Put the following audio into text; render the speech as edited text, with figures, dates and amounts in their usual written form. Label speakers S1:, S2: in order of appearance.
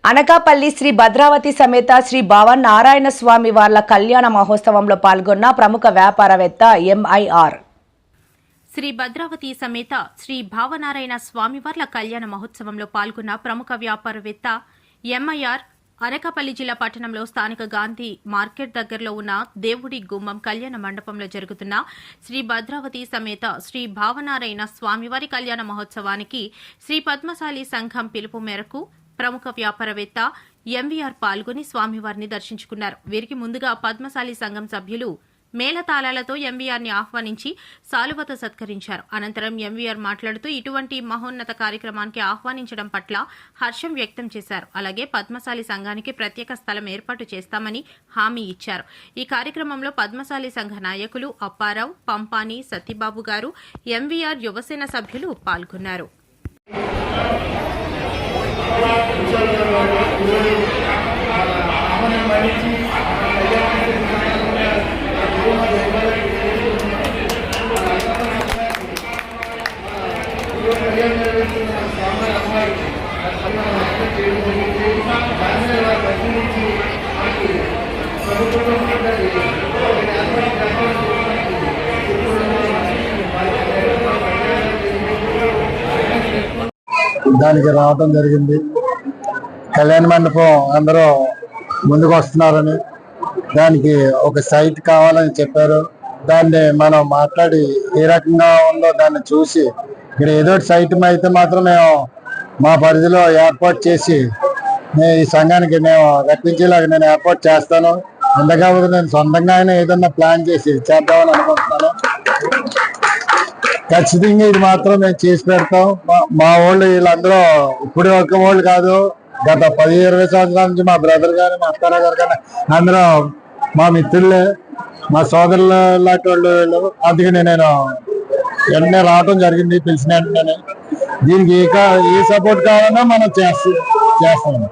S1: అనకాపల్లి శ్రీ భద్రావతి సమేత శ్రీ భావనారాయణ స్వామి వార్ల కళ్యాణ మహోత్సవంలో పాల్గొన్న ప్రముఖ వ్యాపారవేత్త ఎంఐఆర్.
S2: శ్రీ భద్రావతి సమేత శ్రీ భావనారాయణ స్వామివార్ల కళ్యాణ మహోత్సవంలో పాల్గొన్న ప్రముఖ వ్యాపారవేత్త ఎంఐఆర్ అనకాపల్లి జిల్లా పట్టణంలో స్థానిక గాంధీ మార్కెట్ దగ్గరలో ఉన్న దేవుడి గుమ్మం కళ్యాణ మండపంలో జరుగుతున్న శ్రీ భద్రావతి సమేత శ్రీ భావనారాయణ స్వామివారి కళ్యాణ మహోత్సవానికి శ్రీ పద్మశాలి సంఘం పిలుపు మేరకు ప్రముఖ వ్యాపారవేత్త ఎంవీఆర్ పాల్గొని స్వామివారిని దర్శించుకున్నారు. వీరికి ముందుగా పద్మశాలి సంఘం సభ్యులు మేళతాళాలతో ఎంవీఆర్ని ఆహ్వానించి సాలువతో సత్కరించారు. అనంతరం ఎంవీఆర్ మాట్లాడుతూ ఇటువంటి మహోన్నత కార్యక్రమానికి ఆహ్వానించడం పట్ల హర్షం వ్యక్తం చేశారు. అలాగే పద్మశాలి సంఘానికి ప్రత్యేక స్థలం ఏర్పాటు చేస్తామని హామీ ఇచ్చారు. ఈ కార్యక్రమంలో పద్మశాలి సంఘ నాయకులు అప్పారావు, పంపాని, సత్యబాబు గారు, ఎంవీఆర్ యువసేన సభ్యులు పాల్గొన్నారు.
S3: దానికి రావడం జరిగింది. కళ్యాణ మండపం అందరూ ముందుకు వస్తున్నారని, దానికి ఒక సైట్ కావాలని చెప్పారు. దాన్ని మనం మాట్లాడి ఏ రకంగా ఉందో దాన్ని చూసి ఇక్కడ ఏదో సైట్ అయితే మాత్రం మేము మా పరిధిలో ఏర్పాటు చేసి ఈ సంఘానికి మేము రప్పించేలాగా నేను ఏర్పాటు చేస్తాను. అంతకాకపోతే నేను సొంతంగా అయినా ఏదన్నా ప్లాన్ చేసి చేద్దామని అనుకుంటున్నాను. ఖచ్చితంగా ఇది మాత్రం మేము చేసి పెడతాం. మా వాళ్ళు వీళ్ళందరూ ఇప్పుడు ఒక్క వాళ్ళు కాదు, గత 10-20 సంవత్సరాల నుంచి మా బ్రదర్ గారు, మా అత్తారా గారు కానీ అందరూ మా మిత్రులే, మా సోదరులు లాంటి వాళ్ళు వీళ్ళు. అందుకని నేను వెంటనే రావడం జరిగింది. పిలిచిన వెంటనే దీనికి ఏ సపోర్ట్ కావాలన్నా మనం చేస్తాం.